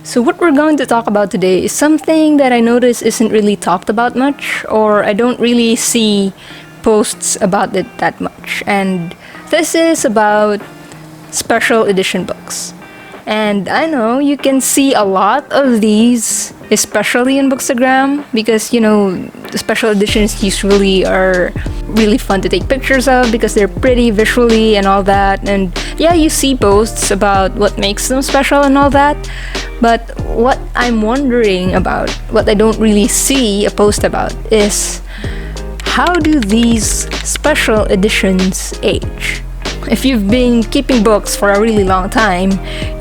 So what we're going to talk about today is something that I notice isn't really talked about much, or I don't really see posts about it that much. And this is about special edition books. And I know you can see a lot of these, especially in Bookstagram, because the special editions usually are really fun to take pictures of because they're pretty visually and all that. And yeah, you see posts about what makes them special and all that. But what I'm wondering about, what I don't really see a post about, is how do these special editions age? If you've been keeping books for a really long time,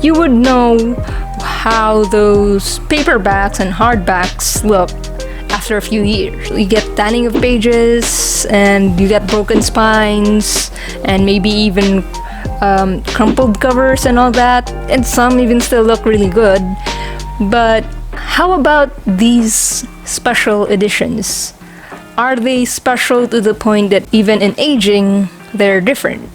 you would know how those paperbacks and hardbacks look after a few years. You get tanning of pages, and you get broken spines, and maybe even crumpled covers and all that, and some even still look really good. But how about these special editions? Are they special to the point that even in aging, they're different?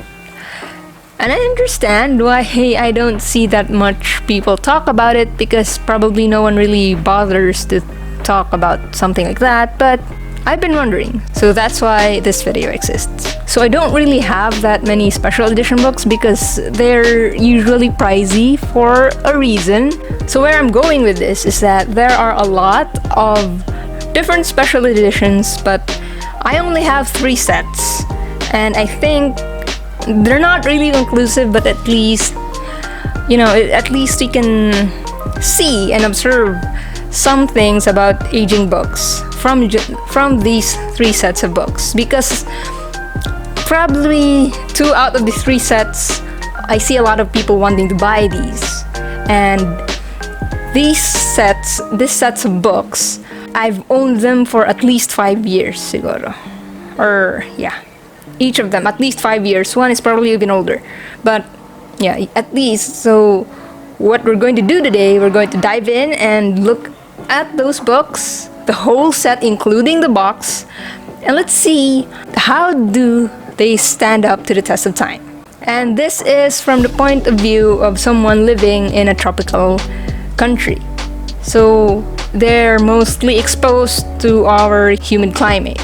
And I understand why I don't see that much people talk about it, because probably no one really bothers to talk about something like that, but I've been wondering, so that's why this video exists. So I don't really have that many special edition books because they're usually pricey for a reason. So where I'm going with this is that there are a lot of different special editions, but I only have 3 sets, and I think they're not really conclusive, but at least we can see and observe some things about aging books from these 3 sets of books, because probably 2 out of the 3 sets I see a lot of people wanting to buy these. And these sets of books, I've owned them for at least 5 years siguro, or yeah, each of them at least 5 years. One is probably even older, but yeah, at least. So what we're going to do today, we're going to dive in and look at those books, the whole set including the box, and let's see how do they stand up to the test of time. And this is from the point of view of someone living in a tropical country, so they're mostly exposed to our humid climate.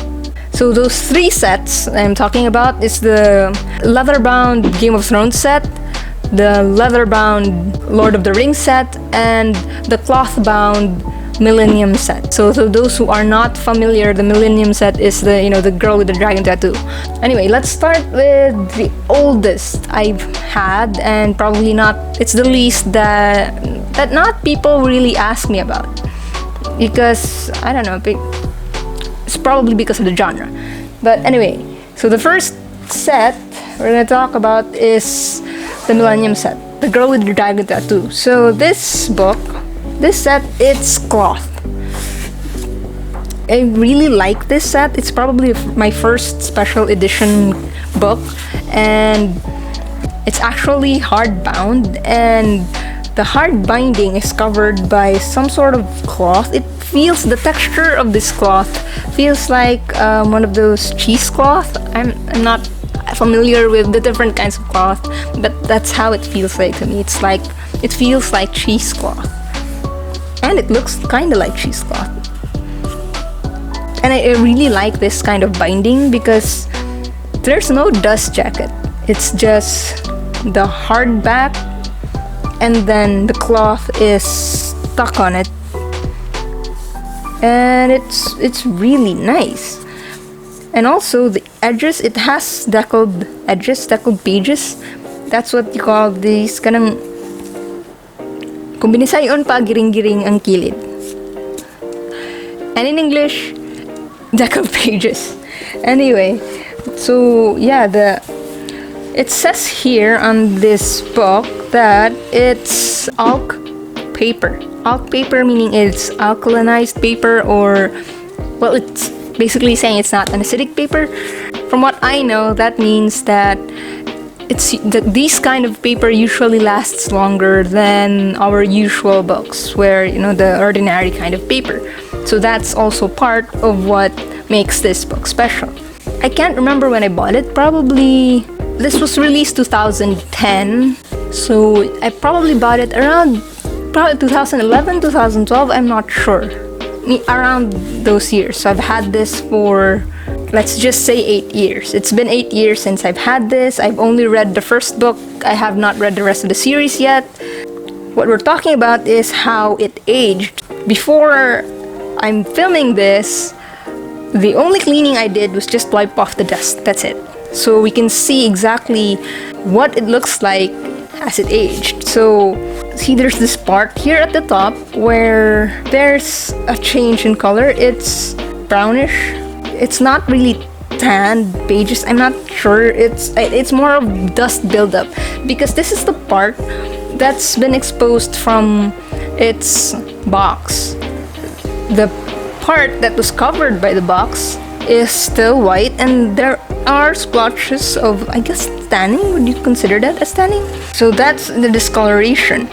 So those 3 sets I'm talking about is the leather-bound Game of Thrones set, the leather-bound Lord of the Rings set, and the cloth-bound Millennium set. So those who are not familiar, the Millennium set is the girl with the dragon tattoo. Anyway, let's start with the oldest I've had, and probably it's the least that not people really ask me about, because I don't know, it's probably because of the genre. But anyway, so the first set we're gonna talk about is the Millennium set, the girl with the dragon tattoo. So this set, it's cloth. I really like this set. It's probably my first special edition book, and it's actually hardbound, and the hard binding is covered by some sort of cloth. The texture of this cloth feels like one of those cheesecloth. I'm not familiar with the different kinds of cloth, but that's how it feels like to me. It feels like cheesecloth, and it looks kind of like cheesecloth. And I really like this kind of binding because there's no dust jacket. It's just the hard back, and then the cloth is stuck on it, and it's really nice. And also the edges, it has deckled pages. That's what you call these, kanang kung binisayon pa, giring-giring ang kilid. And in English, deckled pages. Anyway, so yeah, it says here on this book that it's alk paper. Alk paper meaning it's alkalinized paper, or well, it's basically saying it's not an acidic paper. From what I know, that means that these kind of paper usually lasts longer than our usual books, where the ordinary kind of paper. So that's also part of what makes this book special. I can't remember when I bought it. Probably this was released 2010, so I probably bought it around probably 2011, 2012, I'm not sure. Around those years. So I've had this for, let's just say, 8 years. It's been 8 years since I've had this. I've only read the first book. I have not read the rest of the series yet. What we're talking about is how it aged. Before I'm filming this, the only cleaning I did was just wipe off the dust. That's it. So we can see exactly what it looks like as it aged. So see, there's this part here at the top where there's a change in color. It's brownish. It's not really tanned, beige. I'm not sure. It's more of dust buildup, because this is the part that's been exposed from its box. The part that was covered by the box is still white, and there are splotches of, I guess, tanning. Would you consider that as tanning? So that's the discoloration.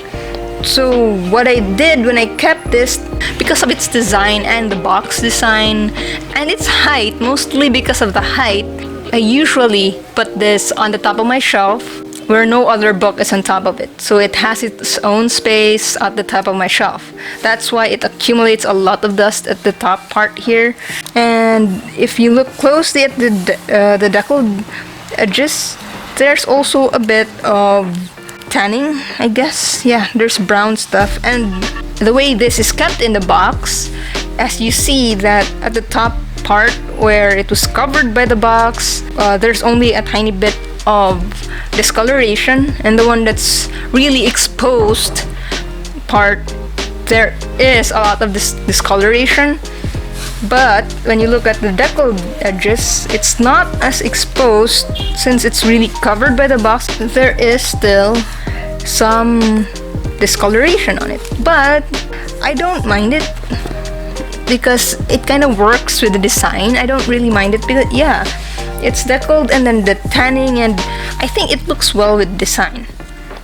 So what I did when I kept this, because of its design and the box design and its height, mostly because of the height, I usually put this on the top of my shelf where no other book is on top of it. So it has its own space at the top of my shelf. That's why it accumulates a lot of dust at the top part here. And if you look closely at the deckled edges, there's also a bit of tanning, I guess. Yeah, there's brown stuff. And the way this is kept in the box, as you see that at the top part where it was covered by the box, there's only a tiny bit of discoloration, and the one that's really exposed part, there is a lot of this discoloration. But when you look at the deckled edges, it's not as exposed since it's really covered by the box. There is still some discoloration on it, but I don't mind it because it kind of works with the design. I don't really mind it because, yeah, it's deckled, and then the tanning, and I think it looks well with design.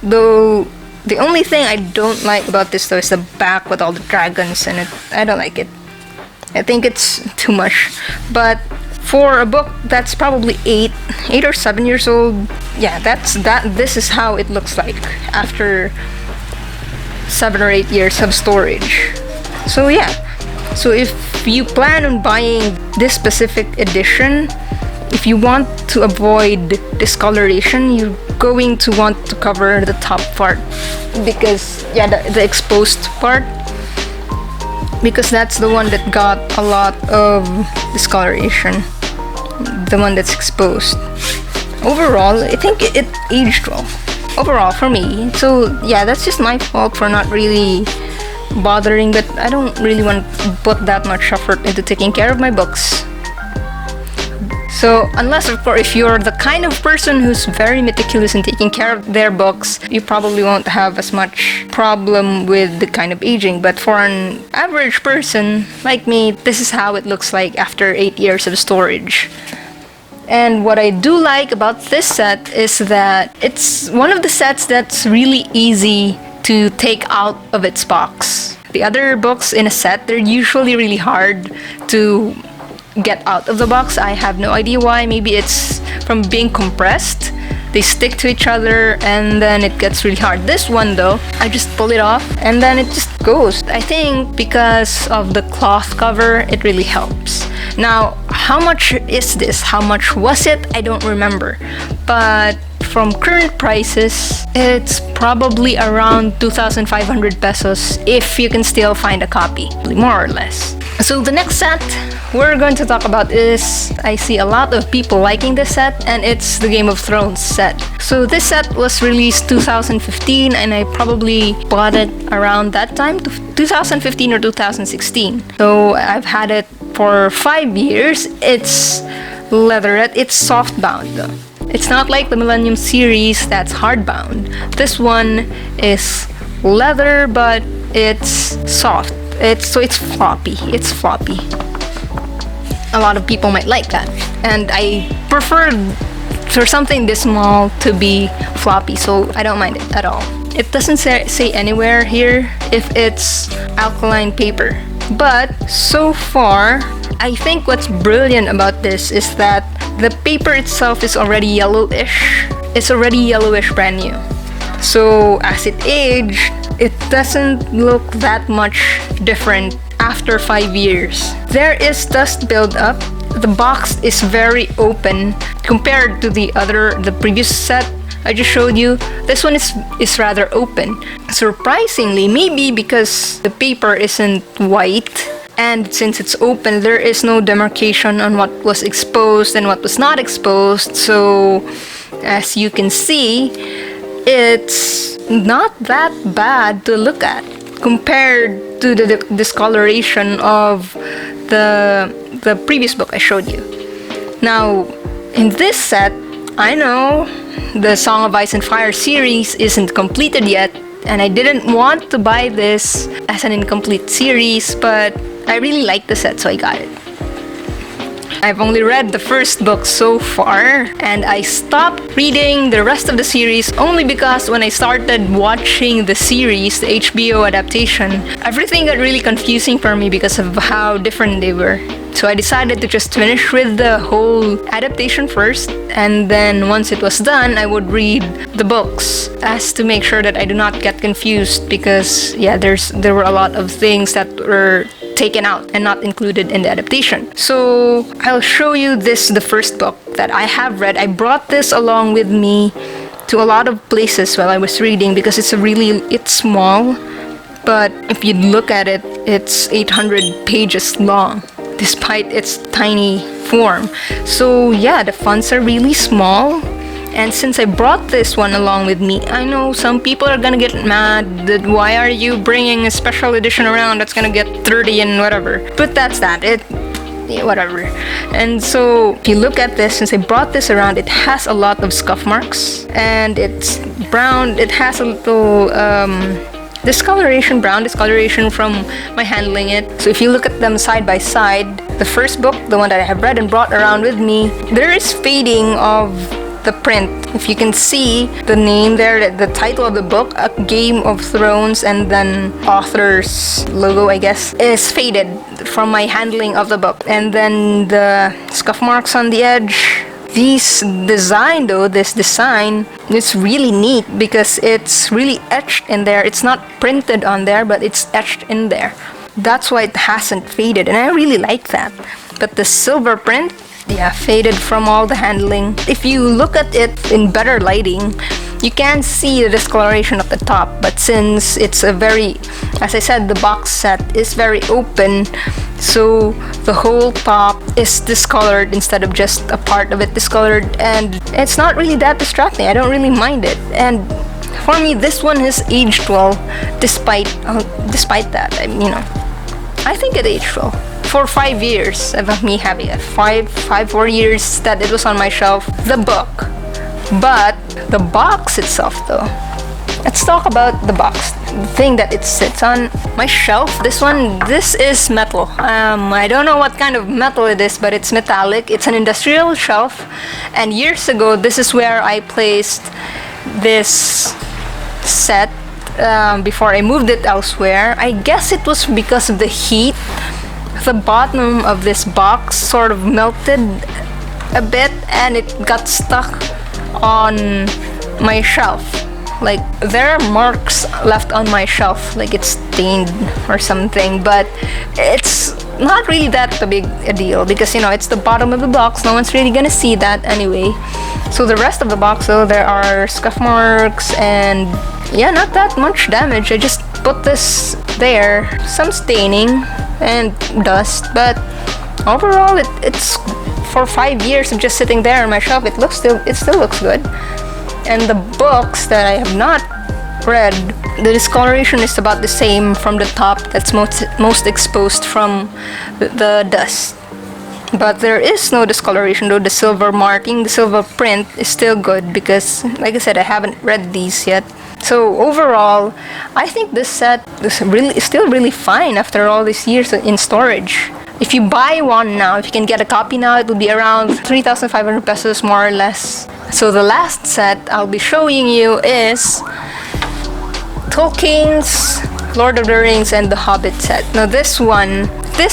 Though the only thing I don't like about this though is the back with all the dragons in it. I don't like it. I think it's too much. But for a book that's probably 8 or 7 years old, yeah, this is how it looks like after 7 or 8 years of storage. So yeah, so if you plan on buying this specific edition, if you want to avoid discoloration, you're going to want to cover the top part, because yeah, the exposed part, because that's the one that got a lot of discoloration, the one that's exposed. Overall, I think it aged well. Overall, for me. So yeah, that's just my fault for not really bothering, but I don't really want to put that much effort into taking care of my books. So unless, of course, if you're the kind of person who's very meticulous in taking care of their books, you probably won't have as much problem with the kind of aging. But for an average person like me, this is how it looks like after 8 years of storage. And what I do like about this set is that it's one of the sets that's really easy to take out of its box. The other books in a set, they're usually really hard to get out of the box. I have no idea why. Maybe it's from being compressed. They stick to each other and then it gets really hard. This one though, I just pull it off and then it just goes. I think because of the cloth cover, it really helps. Now, how much is this? How much was it? I don't remember. But from current prices, it's probably around 2,500 pesos if you can still find a copy, more or less. So the next set we're going to talk about is, I see a lot of people liking this set, and it's the Game of Thrones set. So this set was released 2015, and I probably bought it around that time, 2015 or 2016. So I've had it for 5 years. It's leatherette. It's soft bound though. It's not like the Millennium series that's hardbound. This one is leather, but it's soft. It's floppy. It's floppy. A lot of people might like that, and I prefer for something this small to be floppy, so I don't mind it at all. It doesn't say anywhere here if it's alkaline paper, but so far I think what's brilliant about this is that the paper itself is already yellowish. It's already yellowish brand new. So as it aged, it doesn't look that much different after 5 years. There is dust buildup. The box is very open compared to the previous set I just showed you. This one is rather open. Surprisingly, maybe because the paper isn't white, and since it's open, there is no demarcation on what was exposed and what was not exposed. So as you can see, it's not that bad to look at compared to the discoloration of the previous book I showed you. Now, in this set, I know the Song of Ice and Fire series isn't completed yet, and I didn't want to buy this as an incomplete series, but I really like the set, so I got it. I've only read the first book so far, and I stopped reading the rest of the series only because when I started watching the series, the HBO adaptation, everything got really confusing for me because of how different they were. So I decided to just finish with the whole adaptation first, and then once it was done, I would read the books as to make sure that I do not get confused, because yeah, there were a lot of things that were taken out and not included in the adaptation. So I'll show you the first book that I have read. I brought this along with me to a lot of places while I was reading because it's small, but if you look at it, it's 800 pages long despite its tiny form. So yeah, the fonts are really small. And since I brought this one along with me, I know some people are gonna get mad that why are you bringing a special edition around that's gonna get 30 and whatever. But that's that. Yeah, whatever. And so if you look at this, since I brought this around, it has a lot of scuff marks, and it's brown. It has a little brown discoloration from my handling it. So if you look at them side by side, the first book, the one that I have read and brought around with me, there is fading of the print. If you can see the name there, the title of the book, A Game of Thrones, and then author's logo, I guess, is faded from my handling of the book. And then the scuff marks on the edge. This design, it's really neat because it's really etched in there. It's not printed on there, but it's etched in there. That's why it hasn't faded, and I really like that. But the silver print, yeah, faded from all the handling. If you look at it in better lighting, you can see the discoloration at the top, but since it's as I said, the box set is very open, so the whole top is discolored instead of just a part of it discolored, and it's not really that distracting. I don't really mind it, and for me, this one has aged well, despite that. I think it aged well. For 5 years of me having it, 4 years that it was on my shelf, the book. But the box itself, though, let's talk about the box, the thing that it sits on my shelf. This is metal. I don't know what kind of metal it is, but it's metallic. It's an industrial shelf, and years ago, this is where I placed this set before I moved it elsewhere. I guess it was because of the heat. The bottom of this box sort of melted a bit, and it got stuck on my shelf. Like, there are marks left on my shelf, like it's stained or something, but it's not really that big a deal because it's the bottom of the box. No one's really gonna see that anyway. So the rest of the box, though, there are scuff marks and yeah, not that much damage. I just put this there, some staining and dust, but overall it's for 5 years of just sitting there on my shelf, it still looks good. And the books that I have not read, the discoloration is about the same from the top that's most exposed from the dust. But there is no discoloration, though the silver marking, the silver print is still good because, like I said, I haven't read these yet. So overall, I think this set is still really fine after all these years in storage. If you buy one now, if you can get a copy now, it will be around 3,500 pesos more or less. So the last set I'll be showing you is Tolkien's Lord of the Rings and The Hobbit set. Now this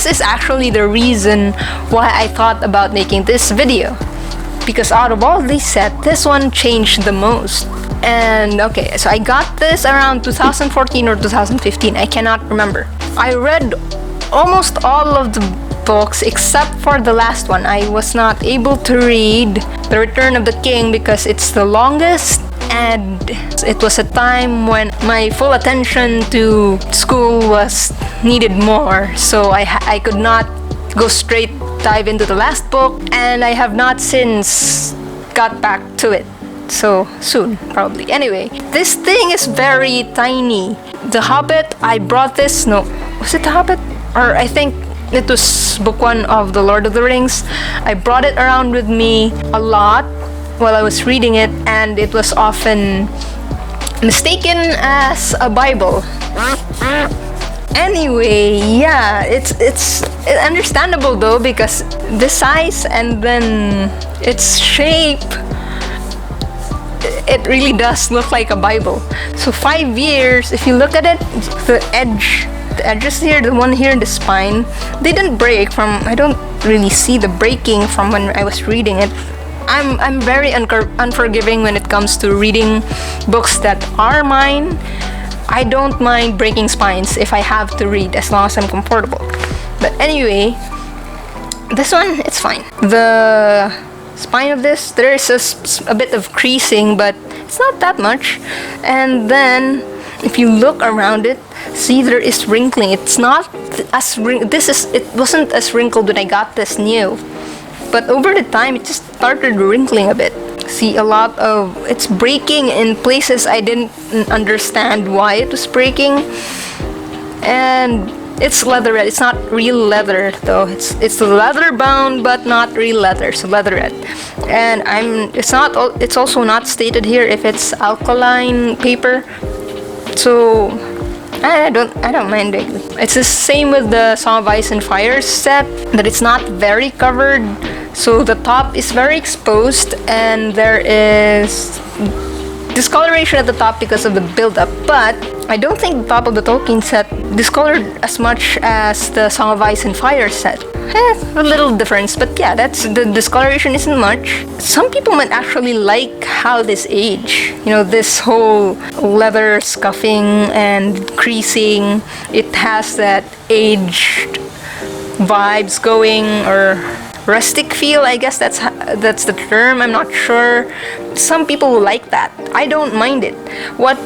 is actually the reason why I thought about making this video. because out of all these sets, this one changed the most. And okay, so I got this around 2014 or 2015, I cannot remember. I read almost all of the books except for the last one. I was not able to read The Return of the King because it's the longest, and it was a time when my full attention to school was needed more, so I could not go straight dive into the last book, and I have not since got back to it. So soon, probably. Anyway, this thing is very tiny. The Hobbit, I brought this, no, was it The Hobbit? Or I think it was book 1 of The Lord of the Rings. I brought it around with me a lot while I was reading it, and it was often mistaken as a Bible. Anyway, yeah, it's understandable though, because the size and then its shape, it really does look like a Bible. So 5 years, if you look at it, the edges here, the one here in the spine, they didn't break from, I don't really see the breaking from when I was reading it. I'm very unforgiving when it comes to reading books that are mine. I don't mind breaking spines if I have to read, as long as I'm comfortable. But anyway, this one, it's fine. The spine of this, there is a bit of creasing, but it's not that much. And then if you look around it, see, there is wrinkling. It's not as it wasn't as wrinkled when I got this new, but over the time it just started wrinkling a bit. See, a lot of it's breaking in places I didn't understand why it was breaking. And it's leatherette. It's not real leather though. It's leather bound but not real leather. So leatherette. And it's also not stated here if it's alkaline paper. So I don't mind it. It's the same with the Song of Ice and Fire set, that it's not very covered. So the top is very exposed, and there is discoloration at the top because of the build-up. But I don't think the top of the Tolkien set discolored as much as the Song of Ice and Fire set. A little difference, but yeah, the discoloration isn't much. Some people might actually like how this age. You know, this whole leather scuffing and creasing. It has that aged vibes going, or rustic feel, I guess that's the term. I'm not sure. Some people like that. I don't mind it. What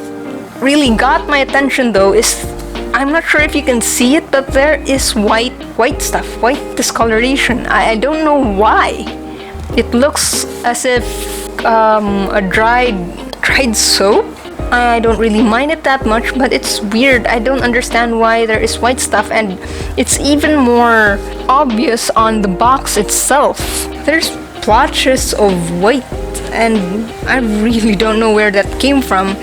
really got my attention though is, I'm not sure if you can see it, but there is white stuff, white discoloration. I don't know why. It looks as if a dried soap. I don't really mind it that much, but it's weird. I don't understand why there is white stuff, and it's even more obvious on the box itself. There's splotches of white, and I really don't know where that came from.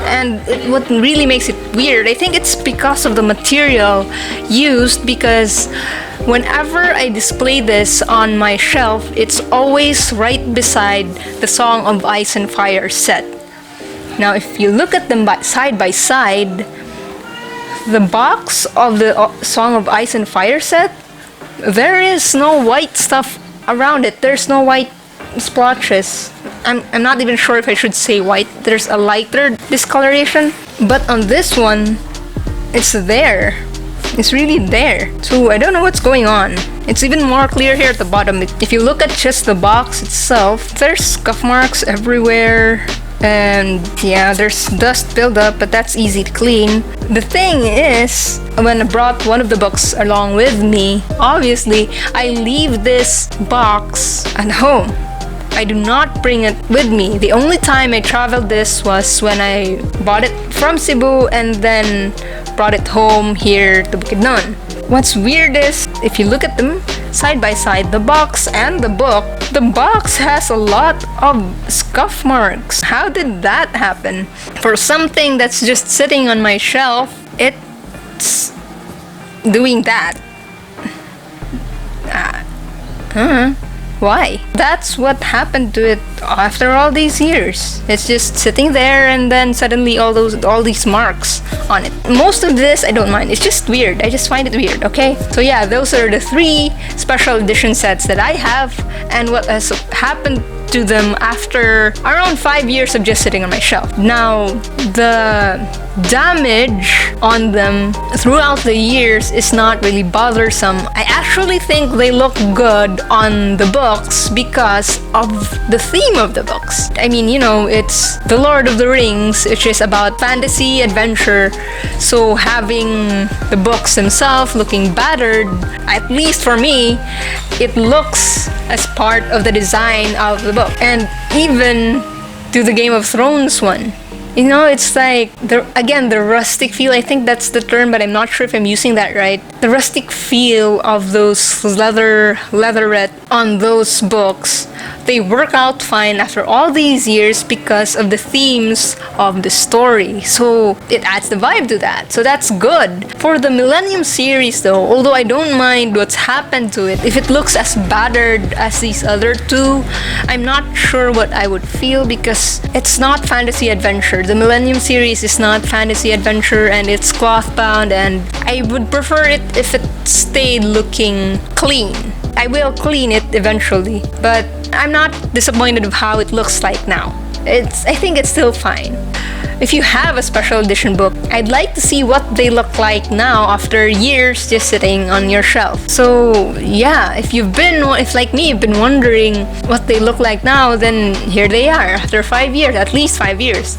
And what really makes it weird, I think it's because of the material used, because whenever I display this on my shelf, it's always right beside the Song of Ice and Fire set. Now, if you look at them side by side, the box of the Song of Ice and Fire set, there is no white stuff around it. There's no white splotches. I'm not even sure if I should say white. There's a lighter discoloration, but on this one, it's there. It's really there. So I don't know what's going on. It's even more clear here at the bottom. If you look at just the box itself, there's scuff marks everywhere. And yeah, there's dust buildup, but that's easy to clean. The thing is, when I brought one of the books along with me, obviously, I leave this box at home. I do not bring it with me. The only time I traveled this was when I bought it from Cebu and then brought it home here to Bukidnon. What's weird is, if you look at them side by side, the box and the box has a lot of scuff marks. How did that happen? For something that's just sitting on my shelf, it's doing that. Why? That's what happened to it after all these years. It's just sitting there, and then suddenly all these marks on it. Most of this I don't mind. It's just weird. I just find it weird, okay? So yeah, those are the 3 special edition sets that I have, and what has happened to them after around 5 years of just sitting on my shelf. Now, the damage on them throughout the years is not really bothersome. I actually think they look good on the books because of the theme of the books. I mean, you know, it's The Lord of the Rings, which is about fantasy adventure, so having the books themselves looking battered, at least for me, it looks as part of the design of the book. And even to the Game of Thrones one, you know, it's like, the rustic feel, I think that's the term, but I'm not sure if I'm using that right. The rustic feel of those leatherette on those books, they work out fine after all these years because of the themes of the story. So it adds the vibe to that. So that's good. For the Millennium series though, although I don't mind what's happened to it, if it looks as battered as these other two, I'm not sure what I would feel because it's not fantasy adventure. The Millennium series is not fantasy adventure and it's cloth bound, and I would prefer it if it stayed looking clean. I will clean it eventually, but I'm not disappointed with how it looks like now. I think it's still fine. If you have a special edition book, I'd like to see what they look like now after years just sitting on your shelf. So yeah, if like me, you've been wondering what they look like now, then here they are after 5 years, at least 5 years.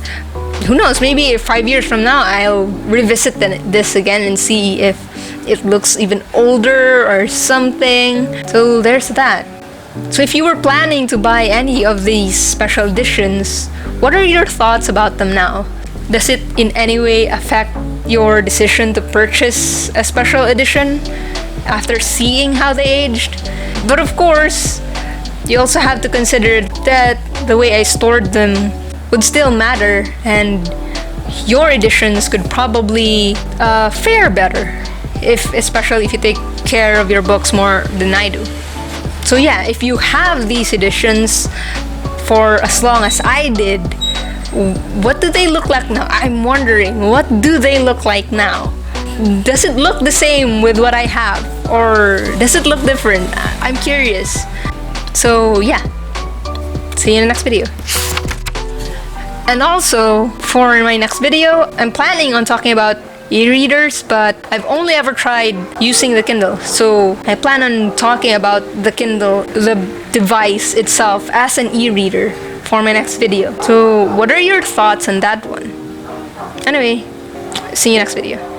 Who knows, maybe 5 years from now I'll revisit this again and see if it looks even older or something. So there's that. So if you were planning to buy any of these special editions, what are your thoughts about them now? Does it in any way affect your decision to purchase a special edition after seeing how they aged? But of course, you also have to consider that the way I stored them would still matter, and your editions could probably fare better, especially if you take care of your books more than I do. So yeah, if you have these editions for as long as I did, what do they look like now? I'm wondering, what do they look like now? Does it look the same with what I have, or does it look different? I'm curious. So yeah, see you in the next video. And also, for my next video, I'm planning on talking about e-readers, but I've only ever tried using the Kindle. So I plan on talking about the Kindle, the device itself, as an e-reader for my next video. So what are your thoughts on that one? Anyway, see you next video.